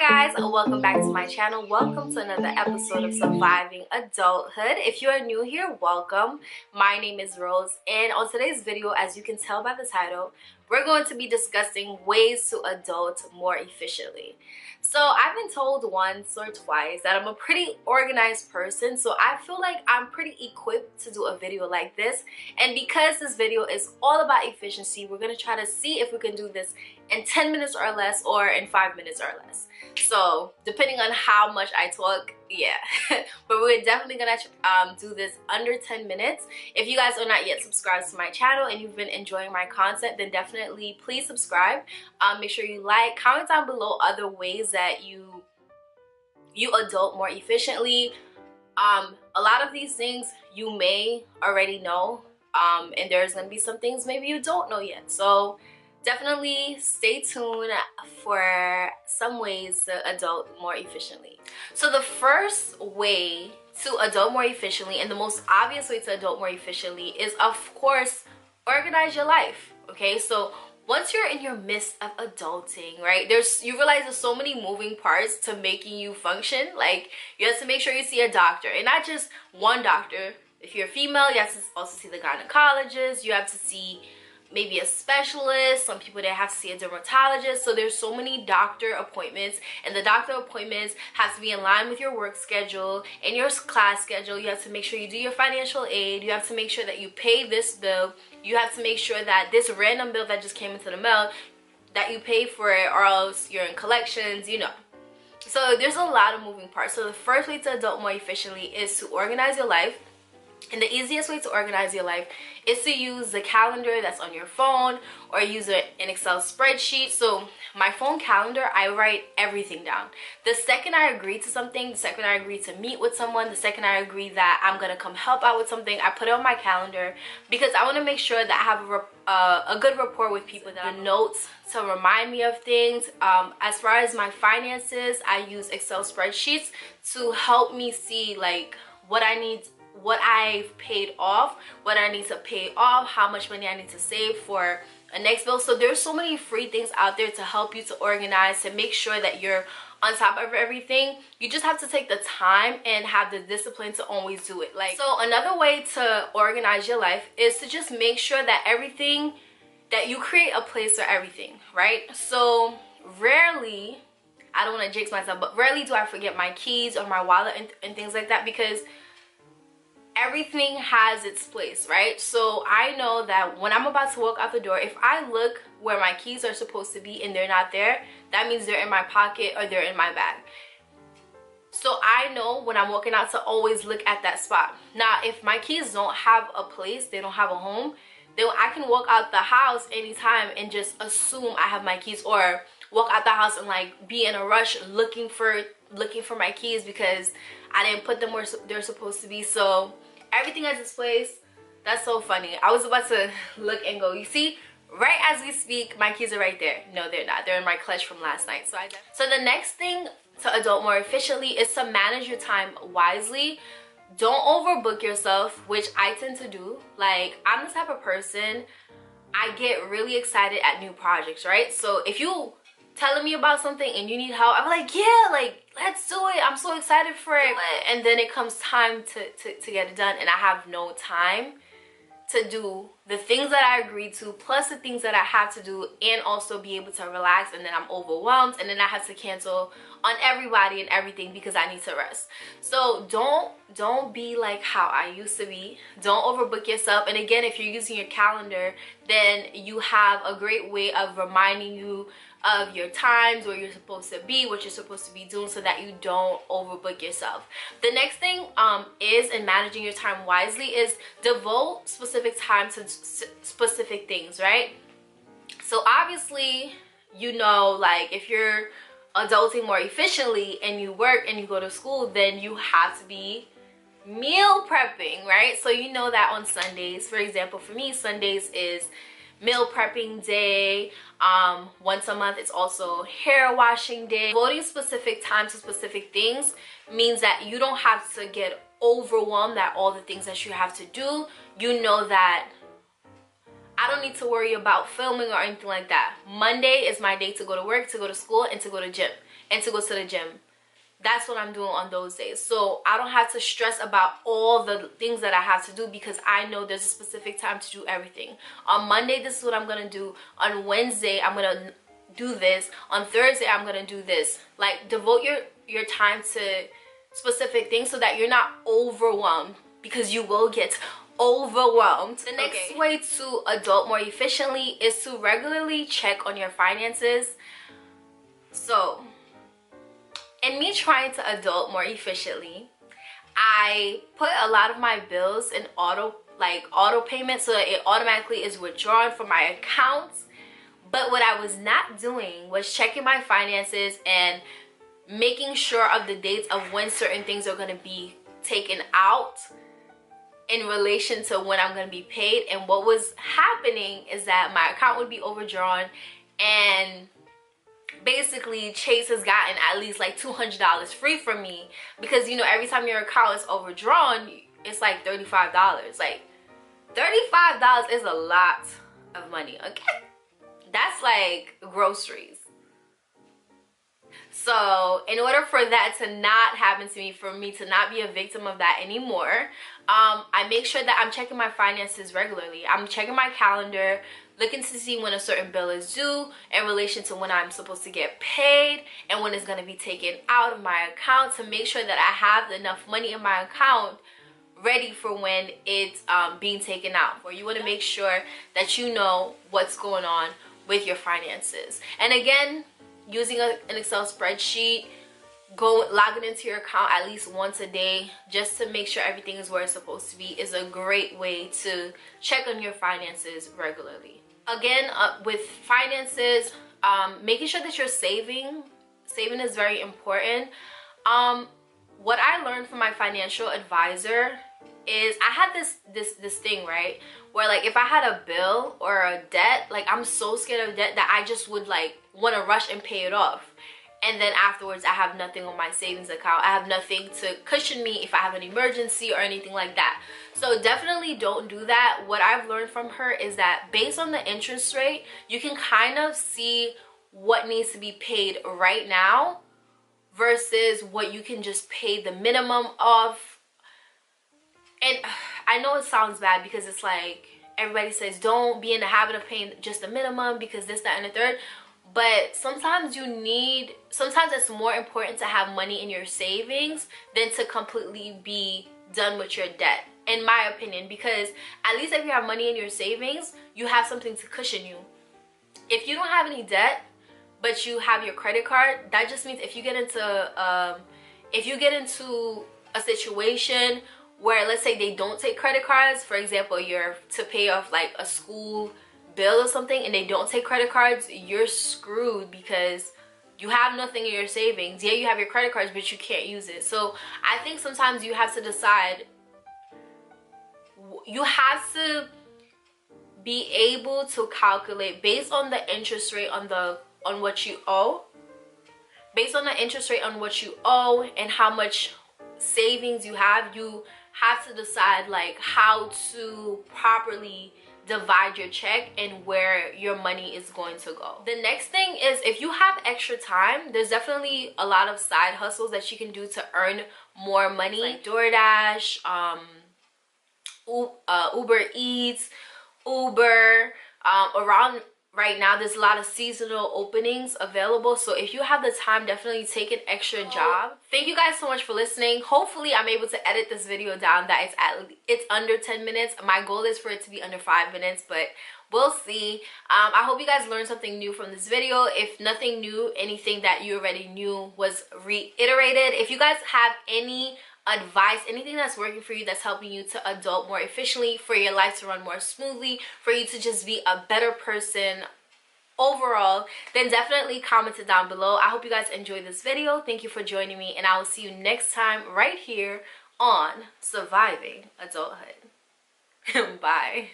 guys, welcome back to my channel. Welcome to another episode of Surviving Adulthood. If you are new here, welcome. My name is Rose, and on today's video, as you can tell by the title, we're going to be discussing ways to adult more efficiently. So I've been told once or twice that I'm a pretty organized person, so I feel like I'm pretty equipped to do a video like this. And because this video is all about efficiency, we're going to try to see if we can do this in 10 minutes or less, or in 5 minutes or less. So depending on how much I talk, yeah. But we're definitely gonna do this under 10 minutes. If you guys are not yet subscribed to my channel and you've been enjoying my content, then definitely please subscribe. Make sure you like, comment down below other ways that you adult more efficiently. A lot of these things you may already know, and there's gonna be some things maybe you don't know yet. So definitely stay tuned for some ways to adult more efficiently. So the first way to adult more efficiently, and the most obvious way to adult more efficiently, is of course organize your life. Okay, so once you're in your midst of adulting, right, you realize there's so many moving parts to making you function. Like, you have to make sure you see a doctor, and not just one doctor. If you're female, you have to also see the gynecologist. You have to see maybe a specialist. Some people, they have to see a dermatologist. So there's so many doctor appointments, and the doctor appointments have to be in line with your work schedule and your class schedule. You have to make sure you do your financial aid. You have to make sure that you pay this bill. You have to make sure that this random bill that just came into the mail, that you pay for it, or else you're in collections, you know. So there's a lot of moving parts. So the first way to adult more efficiently is to organize your life. And the easiest way to organize your life is to use the calendar that's on your phone, or use an Excel spreadsheet. So my phone calendar, I write everything down. The second I agree to something, the second I agree to meet with someone, the second I agree that I'm gonna come help out with something, I put it on my calendar, because I want to make sure that I have a good rapport with people. That notes to remind me of things. As far as my finances, I use Excel spreadsheets to help me see like what I need, what I've paid off, what I need to pay off, how much money I need to save for a next bill. So there's so many free things out there to help you to organize, to make sure that you're on top of everything. You just have to take the time and have the discipline to always do it. Like, so another way to organize your life is to just make sure that everything, that you create a place for everything, right? So rarely, I don't want to jinx myself, but rarely do I forget my keys or my wallet and things like that, because everything has its place, right? So I know that when I'm about to walk out the door, if I look where my keys are supposed to be and they're not there, that means they're in my pocket or they're in my bag. So I know when I'm walking out to always look at that spot. Now, if my keys don't have a place, they don't have a home, then I can walk out the house anytime and just assume I have my keys, or walk out the house and like be in a rush looking for my keys because I didn't put them where they're supposed to be. So everything has its place. That's so funny. I was about to look and go, you see, right as we speak, my keys are right there. No, they're not. They're in my clutch from last night. So the next thing to adult more efficiently is to manage your time wisely. Don't overbook yourself, which I tend to do. Like, I'm the type of person, I get really excited at new projects, right? So if you telling me about something and you need help, I'm like, yeah, like, let's do it. I'm so excited for it. And then it comes time to get it done, and I have no time to do the things that I agreed to, plus the things that I have to do, and also be able to relax. And then I'm overwhelmed, and then I have to cancel on everybody and everything because I need to rest. So don't be like how I used to be. Don't overbook yourself. And again, if you're using your calendar, then you have a great way of reminding you of your times, where you're supposed to be, what you're supposed to be doing, so that you don't overbook yourself. The next thing is, in managing your time wisely, is devote specific time to specific things, right? So obviously, you know, like, if you're adulting more efficiently and you work and you go to school, then you have to be meal prepping, right? So you know that on Sundays, for example, for me, Sundays is meal prepping day. Once a month, it's also hair washing day. Devoting specific time to specific things means that you don't have to get overwhelmed at all the things that you have to do. You know that I don't need to worry about filming or anything like that. Monday is my day to go to work, to go to school, and to go to gym, and to go to the gym. That's what I'm doing on those days. So I don't have to stress about all the things that I have to do, because I know there's a specific time to do everything. On Monday, this is what I'm gonna do. On Wednesday, I'm gonna do this. On Thursday, I'm gonna do this. Like, devote your time to specific things so that you're not overwhelmed, because you will get overwhelmed. The next way to adult more efficiently is to regularly check on your finances. So in me trying to adult more efficiently, I put a lot of my bills in auto payment, so that it automatically is withdrawn from my accounts. But what I was not doing was checking my finances and making sure of the dates of when certain things are going to be taken out in relation to when I'm going to be paid. And what was happening is that my account would be overdrawn, and basically Chase has gotten at least like $200 free from me, because you know, every time your account is overdrawn, it's like $35. Like, $35 is a lot of money, okay? That's like groceries. So in order for that to not happen to me, for me to not be a victim of that anymore, I make sure that I'm checking my finances regularly. I'm checking my calendar, looking to see when a certain bill is due in relation to when I'm supposed to get paid and when it's going to be taken out of my account, to make sure that I have enough money in my account ready for when it's being taken out. Or you want to make sure that you know what's going on with your finances. And again, using an Excel spreadsheet, logging into your account at least once a day just to make sure everything is where it's supposed to be is a great way to check on your finances regularly. Again, with finances, making sure that you're saving is very important. What I learned from my financial advisor is, I had this thing, right, where like if I had a bill or a debt, like I'm so scared of debt that I just would like want to rush and pay it off, and then afterwards I have nothing on my savings account. I have nothing to cushion me if I have an emergency or anything like that. So definitely don't do that. What I've learned from her is that based on the interest rate, you can kind of see what needs to be paid right now versus what you can just pay the minimum of. And I know it sounds bad, because it's like everybody says don't be in the habit of paying just the minimum because this, that, and the third. But sometimes it's more important to have money in your savings than to completely be done with your debt, in my opinion. Because at least if you have money in your savings, you have something to cushion you. If you don't have any debt, but you have your credit card, that just means if you get into a situation where, let's say, they don't take credit cards, for example, you're to pay off like a school bill or something and they don't take credit cards, you're screwed, because you have nothing in your savings. Yeah, you have your credit cards, but you can't use it. So I think sometimes you have to decide, you have to be able to calculate based on the interest rate on what you owe, based on the interest rate on what you owe and how much savings you have. You have to decide like how to properly divide your check and where your money is going to go. The next thing is, if you have extra time, there's definitely a lot of side hustles that you can do to earn more money, like DoorDash, Uber Eats, Uber. Around right now, there's a lot of seasonal openings available, so if you have the time, definitely take an extra job. Thank you guys so much for listening. Hopefully I'm able to edit this video down that it's under 10 minutes. My goal is for it to be under 5 minutes, but we'll see. I hope you guys learned something new from this video. If nothing new, anything that you already knew was reiterated. If you guys have any advice, anything that's working for you, that's helping you to adult more efficiently, for your life to run more smoothly, for you to just be a better person overall, then definitely comment it down below. I hope you guys enjoyed this video. Thank you for joining me, and I will see you next time right here on Surviving Adulthood. Bye.